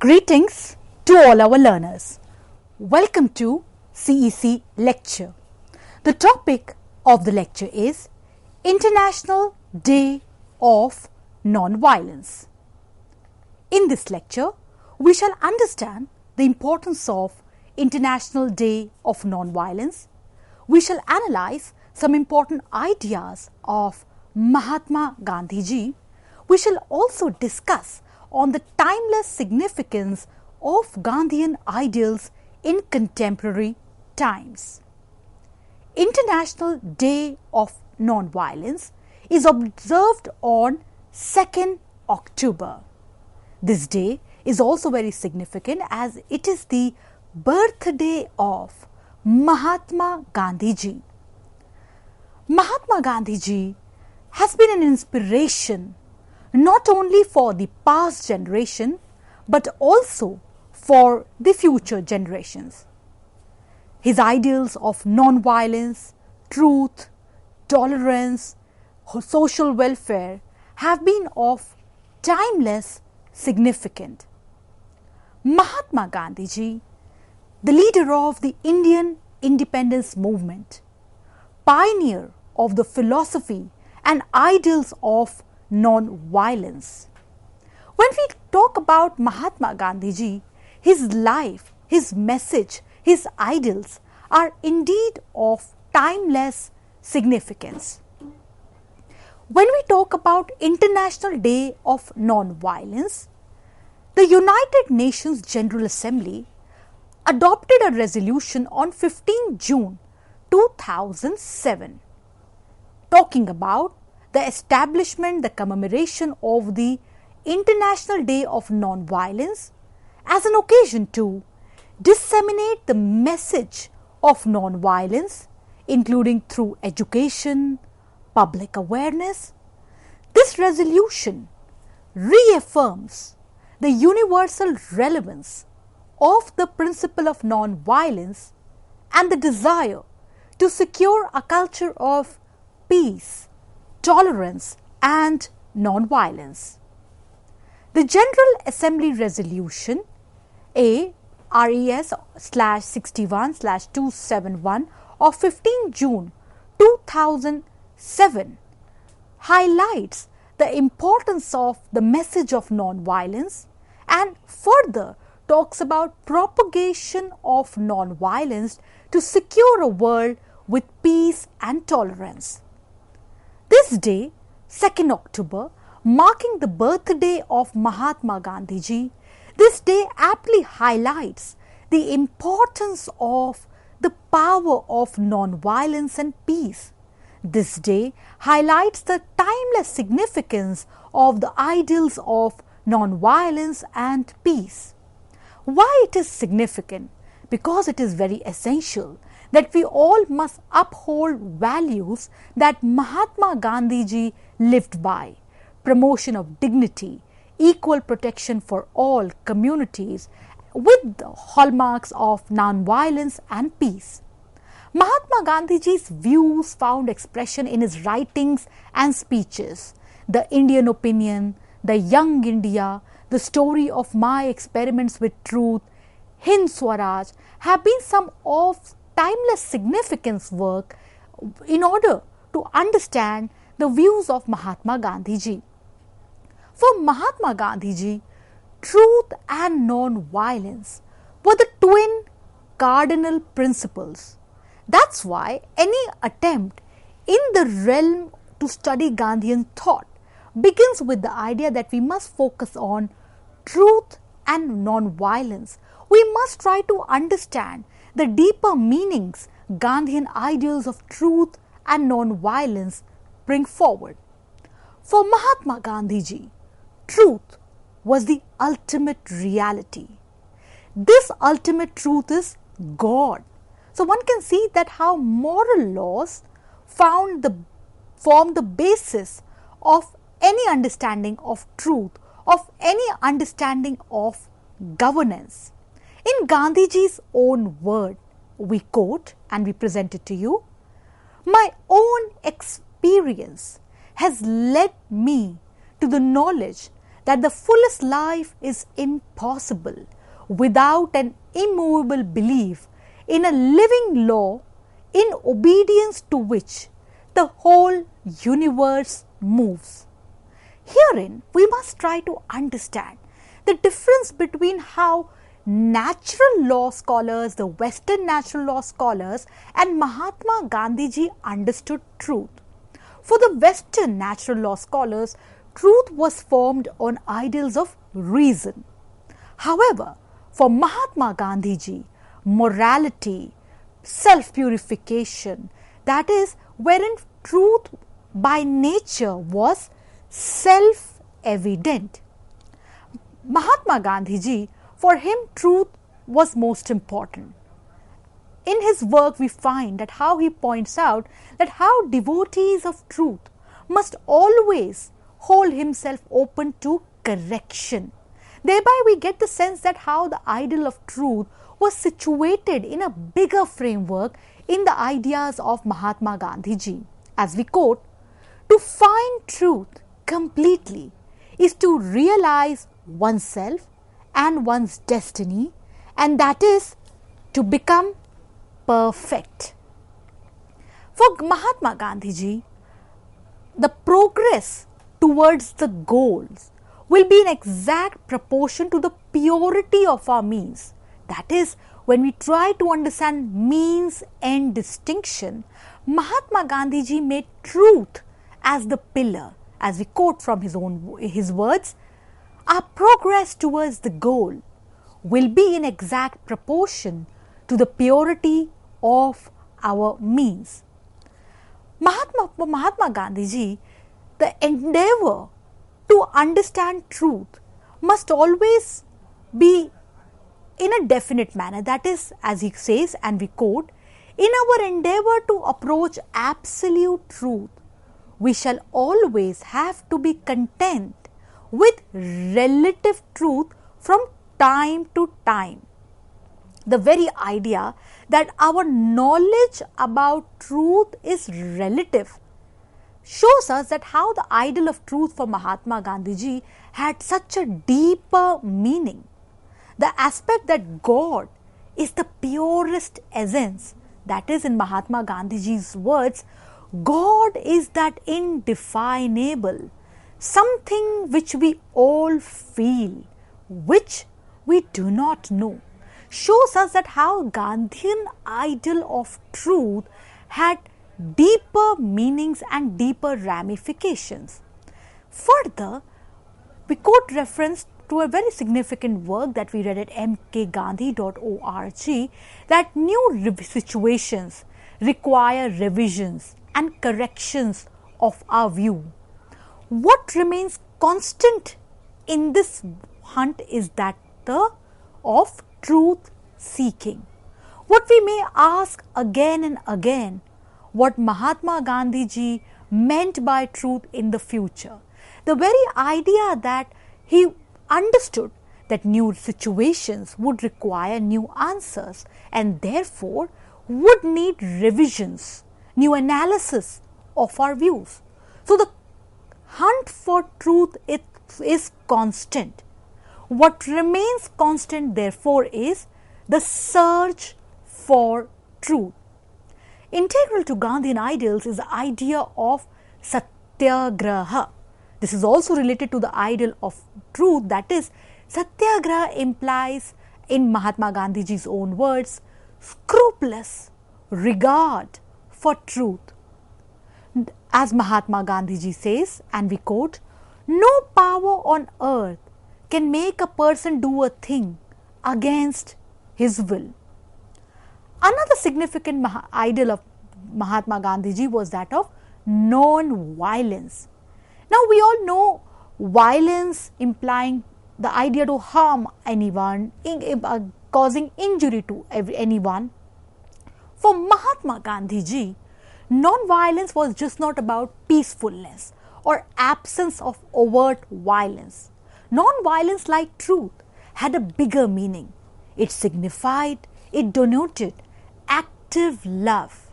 Greetings to all our learners. Welcome to CEC lecture. The topic of the lecture is International Day of Non-Violence. In this lecture, we shall understand the importance of International Day of Non-Violence. We shall analyze some important ideas of Mahatma Gandhi ji. We shall also discuss on the timeless significance of Gandhian ideals in contemporary times. International Day of Non-Violence is observed on 2nd October. This day is also very significant as it is the birthday of Mahatma Gandhi ji. Mahatma Gandhi ji has been an inspiration not only for the past generation but also for the future generations. His ideals of non-violence, truth, tolerance, social welfare have been of timeless significance. Mahatma Gandhi ji, the leader of the Indian independence movement, pioneer of the philosophy and ideals of non-violence. When we talk about Mahatma Gandhi ji, his life, his message, his ideals are indeed of timeless significance. When we talk about International Day of Non-Violence, the United Nations General Assembly adopted a resolution on 15 June 2007 talking about the establishment, the commemoration of the International Day of Non-Violence as an occasion to disseminate the message of non-violence, including through education, public awareness. This resolution reaffirms the universal relevance of the principle of non-violence and the desire to secure a culture of peace, tolerance and non-violence. The General Assembly Resolution ARES/61/271 of 15 June 2007 highlights the importance of the message of non-violence and further talks about propagation of non-violence to secure a world with peace and tolerance. This day, 2nd October, marking the birthday of Mahatma Gandhi ji, this day aptly highlights the importance of the power of non-violence and peace. This day highlights the timeless significance of the ideals of non-violence and peace. Why it is significant? Because it is very essential that we all must uphold values that Mahatma Gandhi ji lived by: promotion of dignity, equal protection for all communities with the hallmarks of non-violence and peace. Mahatma Gandhi ji's views found expression in his writings and speeches. The Indian Opinion, The Young India, The Story of My Experiments with Truth, Hind Swaraj have been some of timeless significance work in order to understand the views of Mahatma Gandhi ji. For Mahatma Gandhi ji, truth and non-violence were the twin cardinal principles. That's why any attempt in the realm to study Gandhian thought begins with the idea that we must focus on truth and non-violence. We must try to understand the deeper meanings Gandhian ideals of truth and non-violence bring forward. For Mahatma Gandhi ji, truth was the ultimate reality. This ultimate truth is God. So one can see that how moral laws form the basis of any understanding of truth, of any understanding of governance. In Gandhiji's own word, we quote and we present it to you, "My own experience has led me to the knowledge that the fullest life is impossible without an immovable belief in a living law in obedience to which the whole universe moves. Herein, we must try to understand the difference between how natural law scholars, the Western natural law scholars, and Mahatma Gandhiji understood truth. For the Western natural law scholars, truth was formed on ideals of reason. However, for Mahatma Gandhiji, morality, self-purification, that is, wherein truth by nature was self-evident. Mahatma Gandhiji, for him, truth was most important. In his work, we find that how he points out that how devotees of truth must always hold himself open to correction. Thereby, we get the sense that how the ideal of truth was situated in a bigger framework in the ideas of Mahatma Gandhiji. As we quote, "To find truth completely is to realize oneself and one's destiny, and that is to become perfect." For Mahatma Gandhiji, the progress towards the goals will be in exact proportion to the purity of our means. That is, when we try to understand means-end distinction, Mahatma Gandhiji made truth as the pillar. As we quote from his words, "Our progress towards the goal will be in exact proportion to the purity of our means." For Mahatma Gandhiji, the endeavor to understand truth must always be in a definite manner. That is, as he says, and we quote, "In our endeavor to approach absolute truth, we shall always have to be content with relative truth from time to time." The very idea that our knowledge about truth is relative shows us that how the ideal of truth for Mahatma Gandhiji had such a deeper meaning. The aspect that God is the purest essence, that is, in Mahatma Gandhiji's words, God is that indefinable, something which we all feel, which we do not know, shows us that how Gandhian ideal of truth had deeper meanings and deeper ramifications. Further, we quote reference to a very significant work that we read at mkgandhi.org, that new situations require revisions and corrections of our view. What remains constant in this hunt is that of truth seeking. What we may ask again and again, what Mahatma Gandhiji meant by truth in the future. The very idea that he understood that new situations would require new answers and therefore would need revisions, new analysis of our views. So the hunt for truth is constant. What remains constant, therefore, is the search for truth. Integral to Gandhian ideals is the idea of satyagraha. This is also related to the ideal of truth, that is, satyagraha implies, in Mahatma Gandhiji's own words, scrupulous regard for truth. As Mahatma Gandhiji says, and we quote, "No power on earth can make a person do a thing against his will." Another significant ideal of Mahatma Gandhiji was that of non-violence. Now, we all know violence implying the idea to harm anyone, causing injury to anyone. For Mahatma Gandhiji, non-violence was just not about peacefulness or absence of overt violence. Non-violence, like truth, had a bigger meaning. It signified, it denoted active love,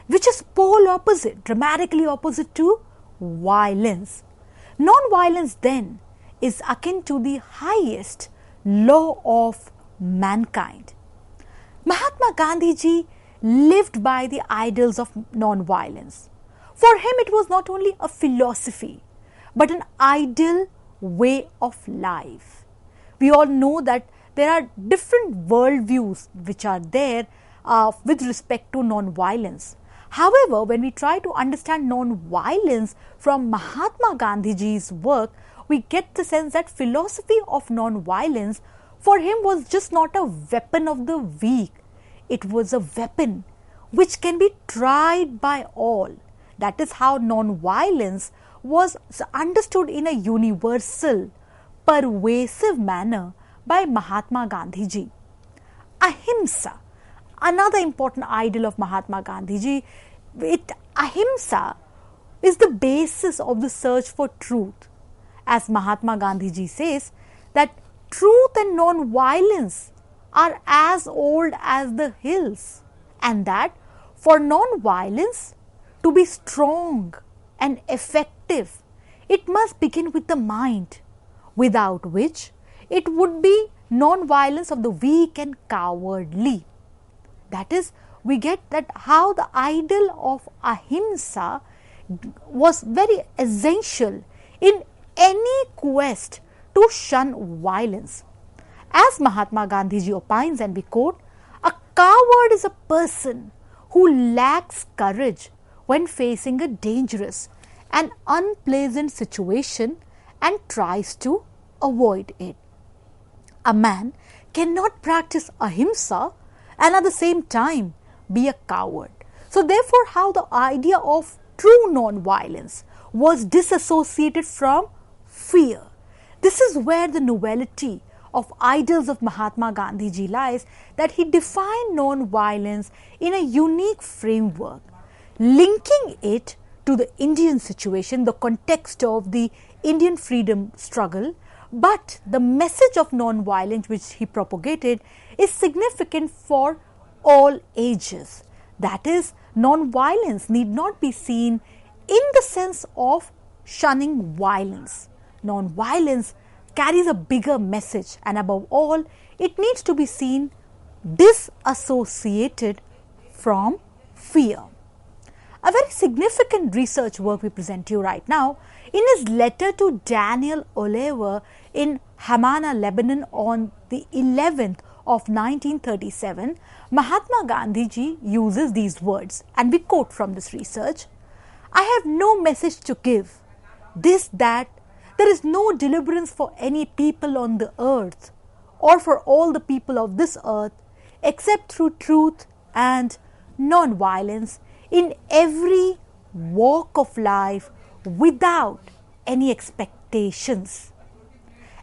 which is pole opposite, dramatically opposite to violence. Non-violence then is akin to the highest law of mankind. Mahatma Gandhi ji lived by the ideals of non-violence. For him, it was not only a philosophy, but an ideal way of life. We all know that there are different worldviews which are there with respect to non-violence. However, when we try to understand non-violence from Mahatma Gandhi ji's work, we get the sense that philosophy of non-violence for him was just not a weapon of the weak. It was a weapon which can be tried by all. That is how non-violence was understood in a universal, pervasive manner by Mahatma Gandhi ji. Ahimsa, another important ideal of Mahatma Gandhi ji, ahimsa is the basis of the search for truth. As Mahatma Gandhi ji says, that truth and non-violence are as old as the hills, and that for non-violence to be strong and effective, it must begin with the mind, without which it would be non-violence of the weak and cowardly. That is, we get that how the ideal of ahimsa was very essential in any quest to shun violence. As Mahatma Gandhi ji opines, and we quote, "A coward is a person who lacks courage when facing a dangerous and unpleasant situation and tries to avoid it." A man cannot practice ahimsa and at the same time be a coward. So therefore, how the idea of true non-violence was disassociated from fear. This is where the novelty of ideals of Mahatma Gandhi ji lies, that he defined non-violence in a unique framework, linking it to the Indian situation, the context of the Indian freedom struggle. But the message of non-violence which he propagated is significant for all ages. That is, non-violence need not be seen in the sense of shunning violence. Non-violence carries a bigger message, and above all, it needs to be seen disassociated from fear. A very significant research work we present to you right now. In his letter to Daniel Oliver in Hamana, Lebanon on the 11th of 1937, Mahatma Gandhi ji uses these words, and we quote from this research: "I have no message to give, this, that, there is no deliverance for any people on the earth or for all the people of this earth except through truth and non-violence in every walk of life without any expectations."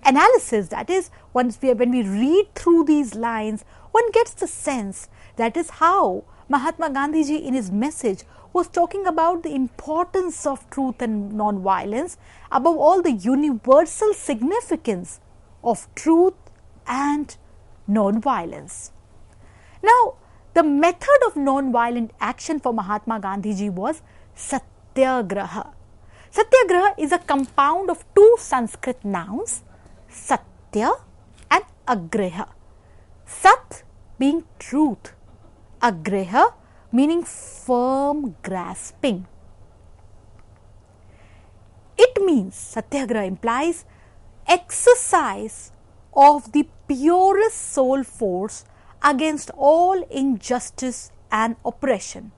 Analysis, that is, when we read through these lines, one gets the sense that is how Mahatma Gandhi ji in his message was talking about the importance of truth and non-violence, above all the universal significance of truth and non-violence. Now, the method of non-violent action for Mahatma Gandhi ji was Satyagraha. Satyagraha is a compound of two Sanskrit nouns, Satya and Agreha. Sat being truth, Agreha meaning firm grasping. It means, Satyagraha implies exercise of the purest soul force against all injustice and oppression.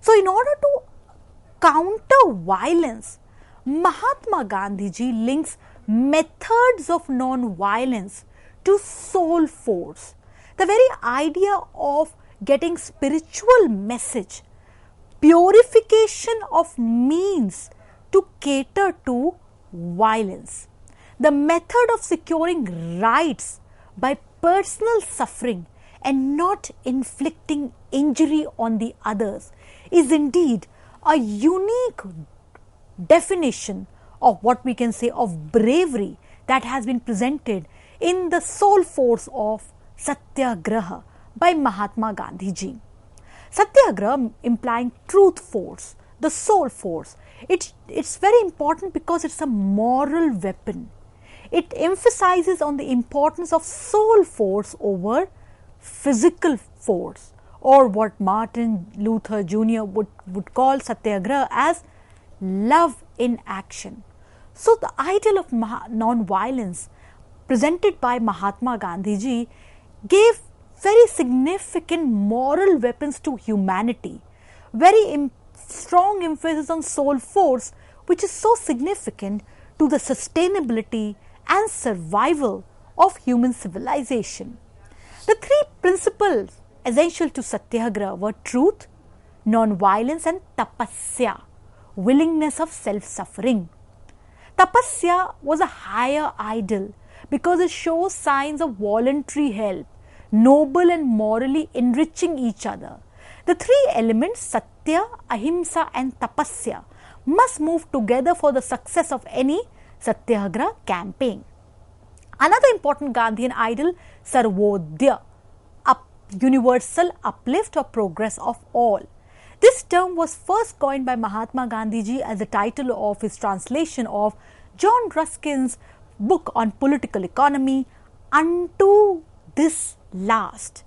So, in order to counter violence, Mahatma Gandhi ji links methods of non-violence to soul force. The very idea of getting spiritual message, purification of means to cater to violence. The method of securing rights by personal suffering and not inflicting injury on the others is indeed a unique definition of what we can say of bravery that has been presented in the soul force of Satyagraha by Mahatma Gandhi ji. Satyagraha implying truth force, the soul force. It's very important because it's a moral weapon. It emphasizes on the importance of soul force over physical force, or what Martin Luther Jr. would call Satyagraha as love in action. So the ideal of non-violence presented by Mahatma Gandhi ji gave very significant moral weapons to humanity, very strong emphasis on soul force, which is so significant to the sustainability and survival of human civilization. The three principles essential to Satyagraha were truth, non-violence and tapasya, willingness of self-suffering. Tapasya was a higher ideal because it shows signs of voluntary help, noble and morally enriching each other. The three elements, Satya, Ahimsa and Tapasya, must move together for the success of any Satyagraha campaign. Another important Gandhian ideal, Sarvodaya, universal uplift or progress of all. This term was first coined by Mahatma Gandhi ji as the title of his translation of John Ruskin's book on political economy, Unto This Last.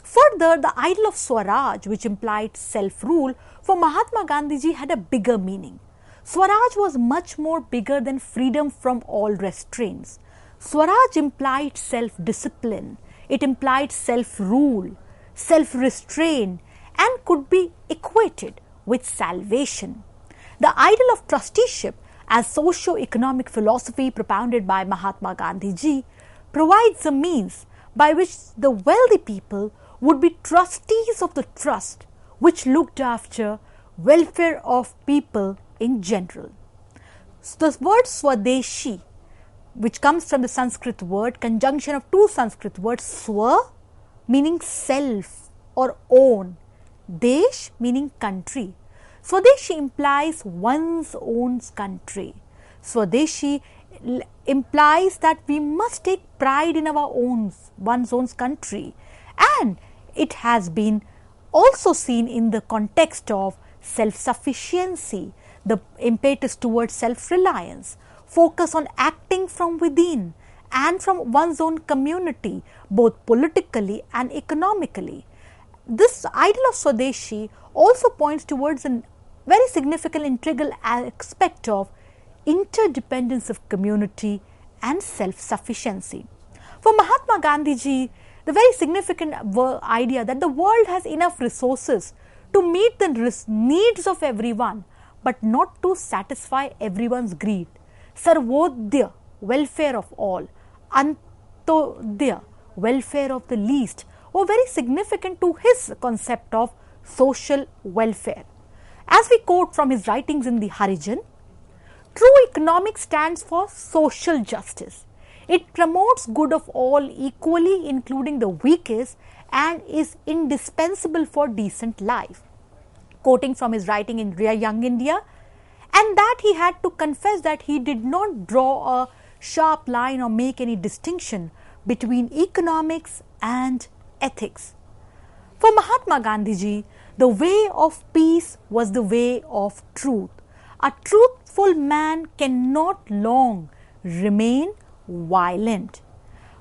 Further, the ideal of Swaraj, which implied self-rule, for Mahatma Gandhi ji had a bigger meaning. Swaraj was much more bigger than freedom from all restraints. Swaraj implied self-discipline. It implied self-rule, self-restraint, and could be equated with salvation. The ideal of trusteeship as socio-economic philosophy propounded by Mahatma Gandhi ji provides a means by which the wealthy people would be trustees of the trust which looked after welfare of people in general. So the word Swadeshi, which comes from the Sanskrit word, conjunction of two Sanskrit words, Swa meaning self or own, Desh meaning country. Swadeshi implies one's own country. Swadeshi implies that we must take pride in our one's own country, and it has been also seen in the context of self-sufficiency, the impetus towards self-reliance, focus on acting from within and from one's own community, both politically and economically. This ideal of Swadeshi also points towards a very significant integral aspect of interdependence of community and self-sufficiency. For Mahatma Gandhi ji, the very significant idea that the world has enough resources to meet the needs of everyone, but not to satisfy everyone's greed. Sarvodaya, welfare of all, Antodaya, welfare of the least, were very significant to his concept of social welfare. As we quote from his writings in the Harijan, true economics stands for social justice. It promotes good of all equally, including the weakest, and is indispensable for decent life. Quoting from his writing in Young India, and that he had to confess that he did not draw a sharp line or make any distinction between economics and ethics. For Mahatma Gandhi ji, the way of peace was the way of truth. A truthful man cannot long remain violent.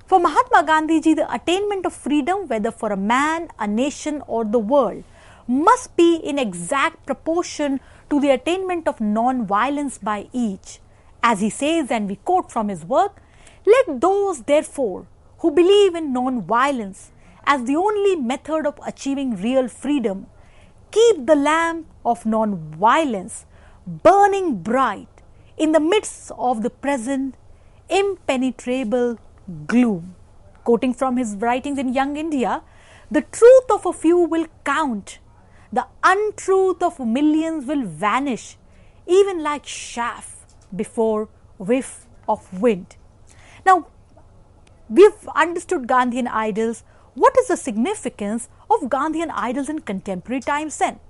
For Mahatma Gandhi ji, the attainment of freedom, whether for a man, a nation or the world, must be in exact proportion to the attainment of non-violence by each. As he says, and we quote from his work, "Let those therefore who believe in non-violence as the only method of achieving real freedom keep the lamp of non-violence burning bright in the midst of the present impenetrable gloom." Quoting from his writings in Young India, "The truth of a few will count, the untruth of millions will vanish, even like chaff before whiff of wind." Now, we've understood Gandhian ideals. What is the significance of Gandhian ideals in contemporary times then?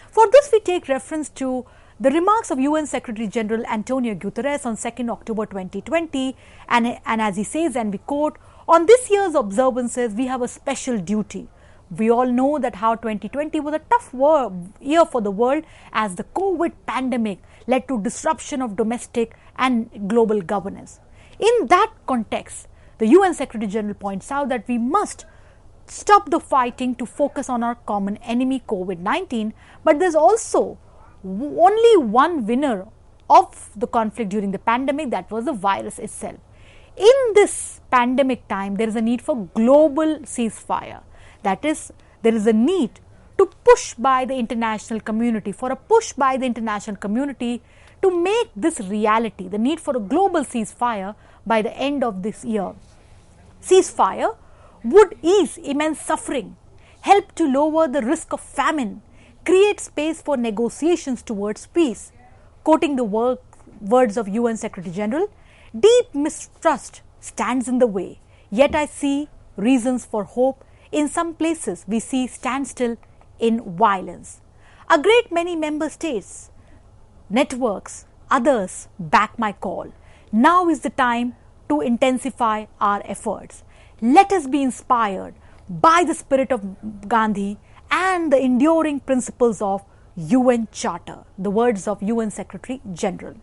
For this, we take reference to the remarks of UN Secretary General Antonio Guterres on 2nd October 2020, and as he says, and we quote, "On this year's observances, we have a special duty. We all know that how 2020 was a tough year for the world as the COVID pandemic led to disruption of domestic and global governance. In that context, the UN Secretary General points out that we must stop the fighting to focus on our common enemy COVID-19, but there's also only one winner of the conflict during the pandemic, that was the virus itself. In this pandemic time, there is a need for global ceasefire. That is, there is a need to push by the international community, to make this reality, the need for a global ceasefire by the end of this year. Ceasefire would ease immense suffering, help to lower the risk of famine, create space for negotiations towards peace. Quoting the words of UN Secretary General, deep mistrust stands in the way, yet I see reasons for hope. In some places, we see standstill in violence. A great many member states, networks, others back my call. Now is the time to intensify our efforts. Let us be inspired by the spirit of Gandhi and the enduring principles of UN Charter, the words of UN Secretary General.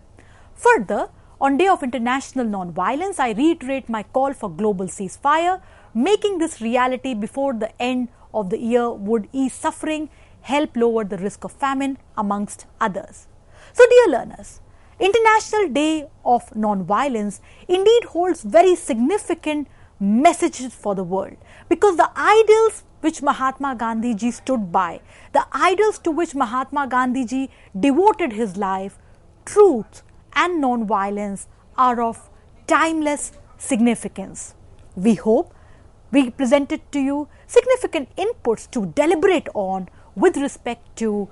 Further, on Day of International Non-Violence, I reiterate my call for global ceasefire. Making this reality before the end of the year would ease suffering, help lower the risk of famine, amongst others. So, dear learners, International Day of Non-Violence indeed holds very significant messages for the world, because the ideals which Mahatma Gandhi ji stood by, the ideals to which Mahatma Gandhi ji devoted his life, truth and non-violence, are of timeless significance. We hope we presented to you significant inputs to deliberate on with respect to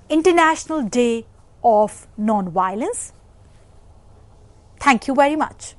International Day of Non-Violence. Thank you very much.